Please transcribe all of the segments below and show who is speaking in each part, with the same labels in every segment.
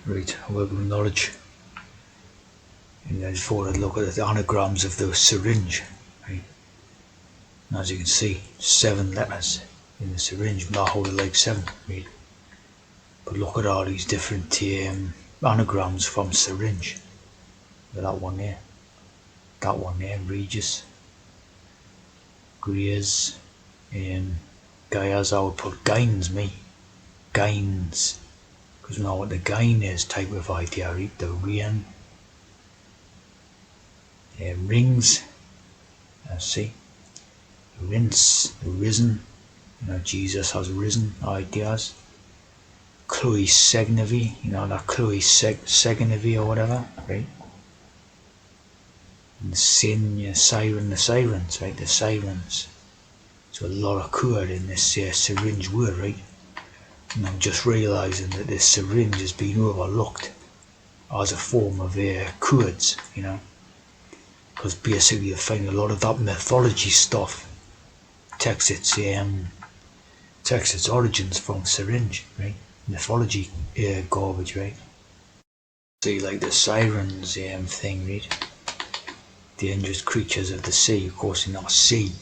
Speaker 1: Right, working with knowledge. And I just thought I'd look at the anagrams of the syringe. Right? And as you can see, 7 letters in the syringe, not wholly like 7. Right? But look at all these different anagrams from syringe. That one there, Regis, Greers, Gaias, I would put Gaines, Gaines, because we know what the gain is type of idea, right? The rain, rings, see, rinse, risen, Jesus has risen ideas. Chloe Segnevi, that Chloe Segnevi or whatever, right? And sin, siren, the sirens, right? The sirens. So a lot of chord in this syringe word, right? And I'm just realising that this syringe has been overlooked as a form of chords, because basically you find a lot of that mythology stuff takes its origins from syringe, right? Mythology garbage, right? See, like the sirens thing, right? Dangerous creatures of the sea, of course, in our sea,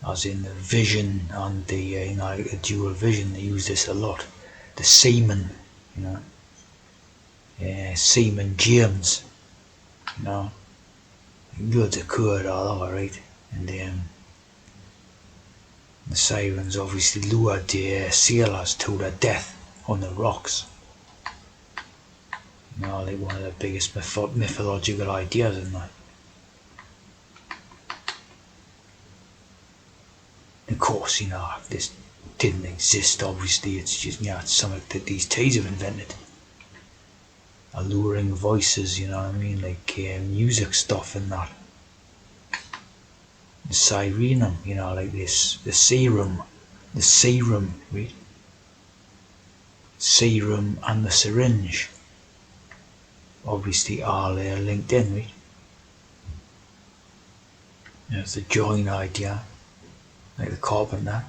Speaker 1: as in the vision and the dual vision. They use this a lot. The seaman, seaman James, words occurred all over, right? And the sirens obviously lured the sailors to their death on the rocks. Like one of the biggest mythological ideas in that. Of course, this didn't exist, obviously. It's just, it's something that these T's have invented. Alluring voices, like music stuff and that. The sirenum, like this, the serum, right? Serum and the syringe, obviously all linked in, right? There's the join idea, like the carpenter.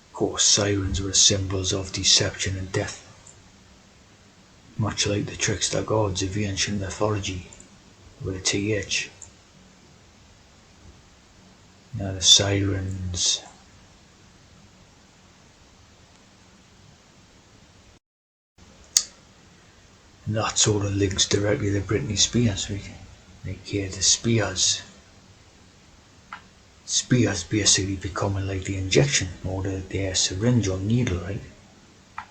Speaker 1: Of course, sirens were symbols of deception and death, much like the trickster gods of ancient mythology with a TH. The sirens. And that sort of links directly to Britney Spears, right? Like the spears. Spears basically becoming like the injection or the syringe or needle, right?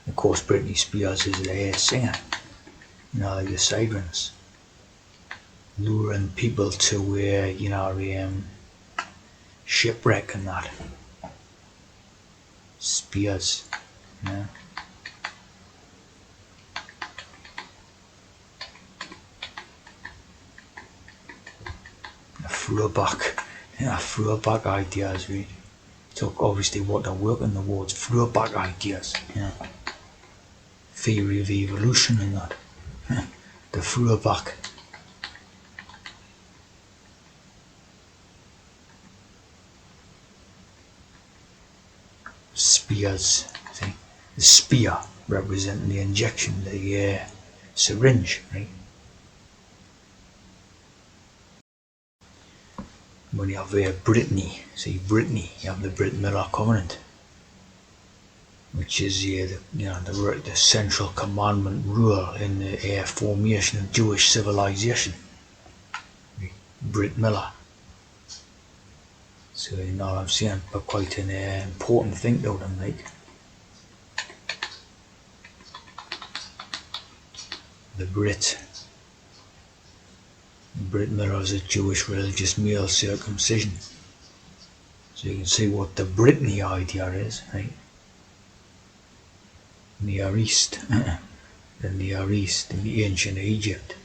Speaker 1: Of course, Britney Spears is the singer, like the sirens, luring people to shipwreck and that. Spears, throwback ideas, right? So obviously what they're working towards, throwback ideas, theory of evolution and that. The throwback. Spears, see? The spear representing the injection, the syringe, right? When you have Brittany, you have the Brit Miller Covenant, which is the central commandment rule in the formation of Jewish civilization. Brit Miller. So what I'm saying, but quite an important thing to them, like. The Brit Miller is a Jewish religious male circumcision. So you can see what the Brittany idea is, right? Near East, the Near East, in the ancient Egypt.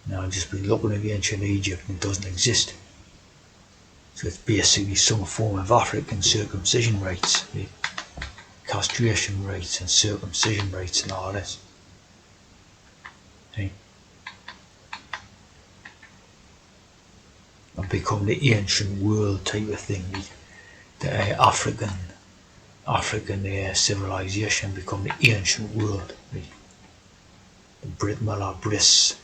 Speaker 1: Now I've just been looking at ancient Egypt and it doesn't exist. So it's basically some form of African circumcision rites, right? Castration rites and circumcision rites and all this. Right? become the ancient world type of thing. The African civilization become the ancient world. The Brit Miller Briss.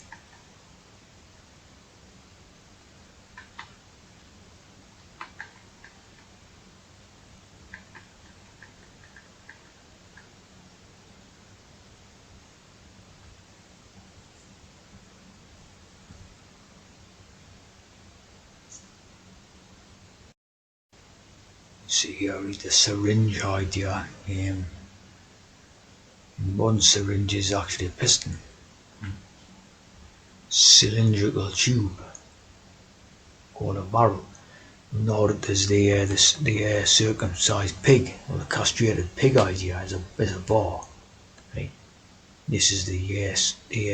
Speaker 1: See here is the syringe idea. One syringe is actually a piston. Cylindrical tube called a barrel. Now that there's the circumcised pig or the castrated pig idea as a bar, right? This is the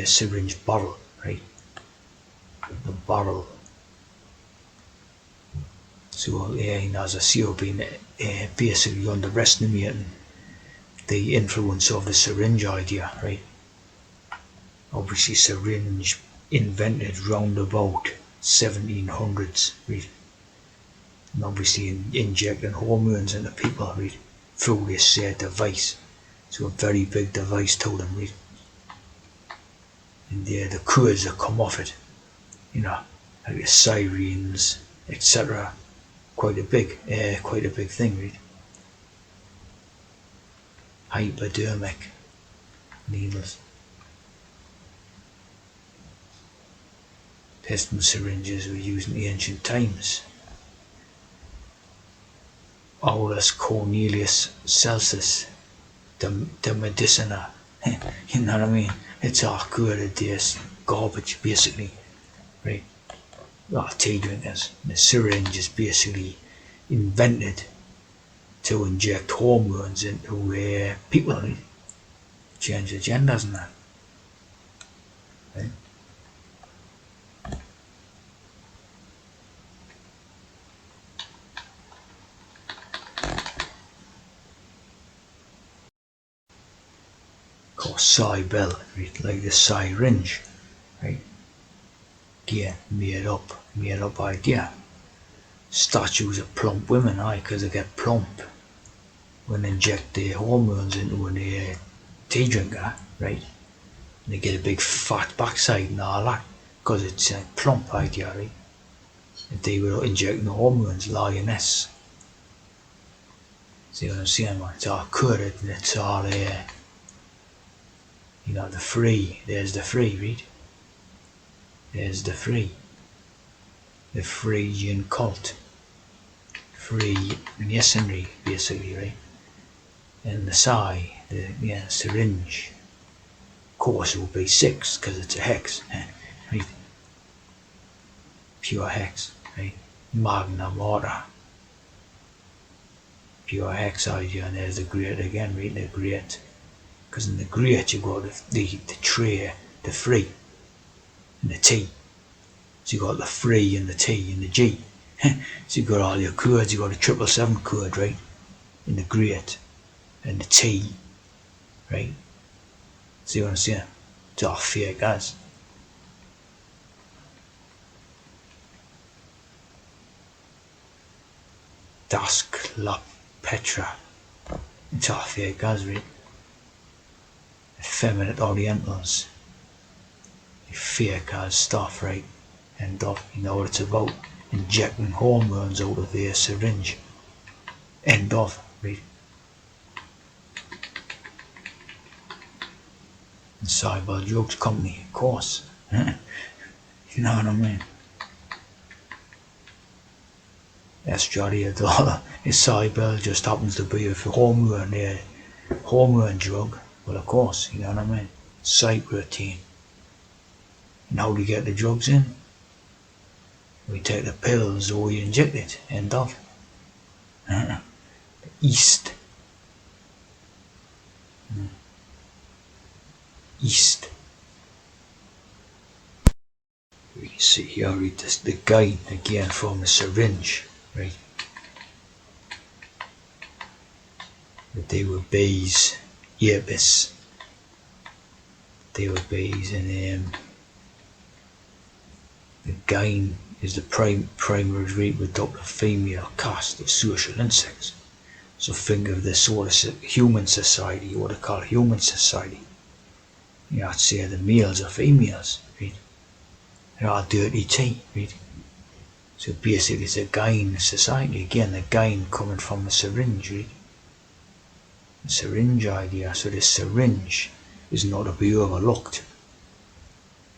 Speaker 1: syringe barrel, right? The barrel. So as I see, I've been basically underestimating the influence of the syringe idea, right? Obviously, syringe invented round about 1700s, right? And obviously injecting hormones into people, right, through this device. So a very big device to them, right? And the cures that come off it, like the Syringes, etc. Quite a big thing, right? Hypodermic needles. Piston syringes were used in ancient times. Aulus Cornelius Celsus, the medicina. You know what I mean? It's all good this garbage, basically, right? Tea drinkers. The syringe is basically invented to inject hormones into people, right? Change the genders and that, right? Called Cybele, right? Like the syringe, right? Yeah, made up idea. Statues of plump women, because they get plump when they inject their hormones into a tea drinker, right? And they get a big fat backside and all that, because it's a plump idea, right? If they were injecting the hormones, lioness. See what I'm saying, man? It's all coded and it's all, the free. There's the free, right? There's the free. The Phrygian cult. Free masonry, basically, right? And the the syringe. Of course, it will be 6 because it's a hex, right? Pure hex, right? Magna Mater. Pure hex idea, and there's the great again, right? The great. Because in the great, you got the tray, the free, and the T. So you got the free and the T and the G. So you got all your codes, you got a 777 code, right? In the great and the T, right? See what I'm saying? It's all fake as. Dusk La Petra. It's all fake as, right? Effeminate Orientals. Fake as stuff, right? And you know what it's about? Injecting hormones out of their syringe. End of, right? And Cyber Drugs Company, of course. You know what I mean? That's Jolly a dollar. His Cyber just happens to be a hormone drug. Well, of course, you know what I mean? Psych routine. And how do you get the drugs in? We take the pills or we inject it. End of. East. East. We see here read this, the guide again from the syringe, right? That they were bees, Yebis. They were bees, and the gain is the primary reproductive female caste of social insects. So think of this sort of human society, what they call human society. I'd say the males are females, right? They're all dirty tea, right? So basically it's a gain society, again, the gain coming from the syringe, right? The syringe idea, so this syringe is not to be overlooked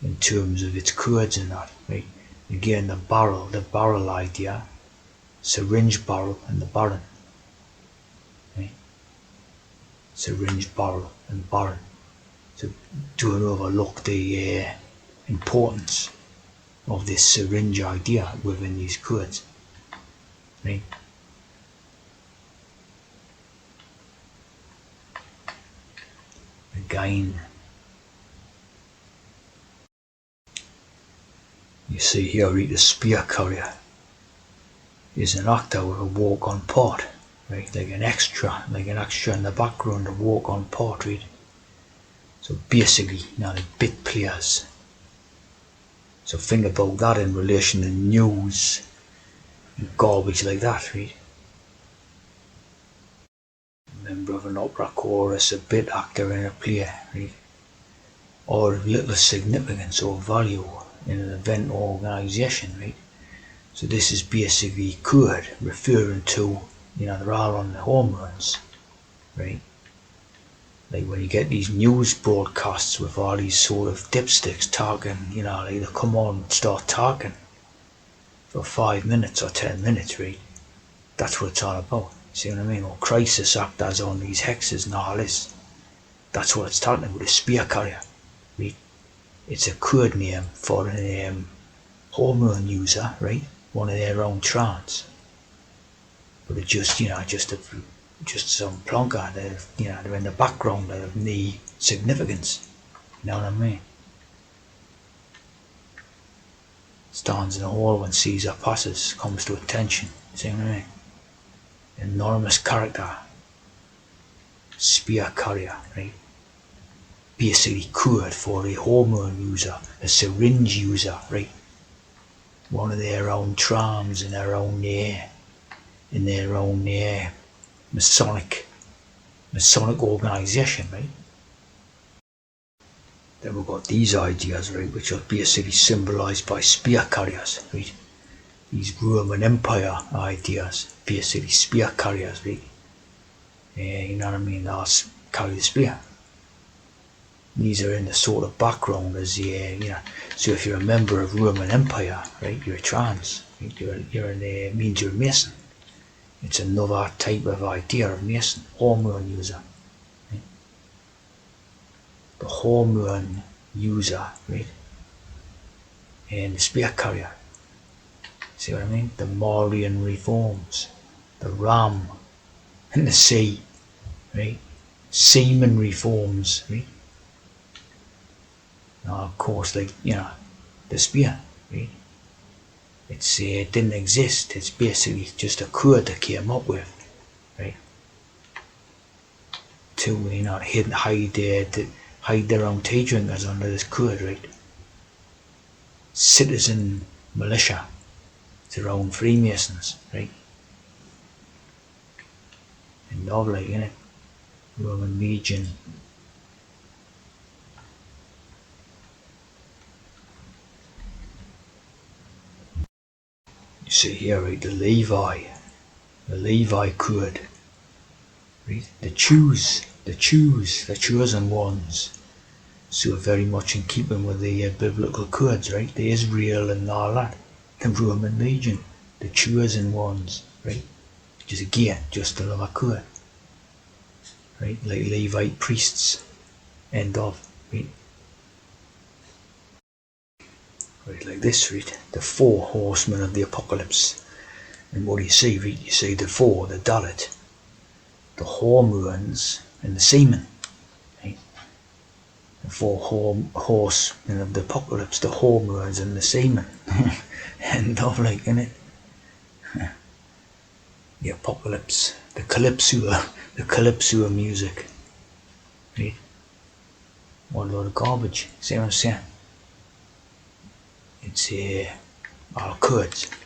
Speaker 1: in terms of its codes and that, right? Again, the barrel idea, syringe barrel and the baron, right? Syringe barrel and baron. So don't overlook the importance of this syringe idea within these codes, right? Again, you see here, the spear carrier is an actor with a walk-on part, right? Like an extra in the background, a walk-on part, right? So basically, now the bit players. So think about that in relation to news and garbage like that, right? Member of an opera chorus, a bit actor in a play, right? Or little significance or value in an event or organisation, right? So this is basically code referring to, they're all on the hormones, right? Like when you get these news broadcasts with all these sort of dipsticks talking, like they come on and start talking for 5 minutes or 10 minutes, right? That's what it's all about. See what I mean? Or crisis actors on these hexes and all this. That's what it's talking about, a spear carrier, right? It's a code name for an hormone user, right? One of their own trans. But it just, just some plonker that, they're in the background that have no significance. You know what I mean? Stands in the hall when Caesar passes, comes to attention. See what I mean? Enormous character. Spear carrier, right? Basically code for a hormone user, a syringe user, right? One of their own trams in their own Masonic organisation, right? Then we've got these ideas, right, which are basically symbolised by spear carriers, right? These Roman Empire ideas, basically spear carriers, right? You know what I mean? They'll carry the spear. These are in the sort of background as so if you're a member of Roman Empire, right, you're a trans, right? Means you're a Mason. It's another type of idea of Mason, hormone user. Right? The hormone user, right? And the spear carrier. See what I mean? The Mauryan reforms, the ram and the sea, right? Semen reforms, right? Now, of course, the spear, right? It didn't exist. It's basically just a code that came up with, right? To hide their own tea drinkers under this code, right? Citizen militia, their own Freemasons, right? And lovely, innit? Roman Legion. You see here, right, the Levi code, right? The chosen ones. So very much in keeping with the biblical codes, right? The Israel and all that, the Roman Legion, the chosen ones, right? Just again, just another code, right? Like Levite priests, end of, right? Right, like this, right? The 4 horsemen of the apocalypse. And what do you see, right? You see the 4, the Dalit, the hormones, and the semen, right? The 4 horsemen of the apocalypse, the hormones and the semen. End of, like, innit? The apocalypse, the calypso music, right? What a lot of garbage. See what I'm saying? It's I could.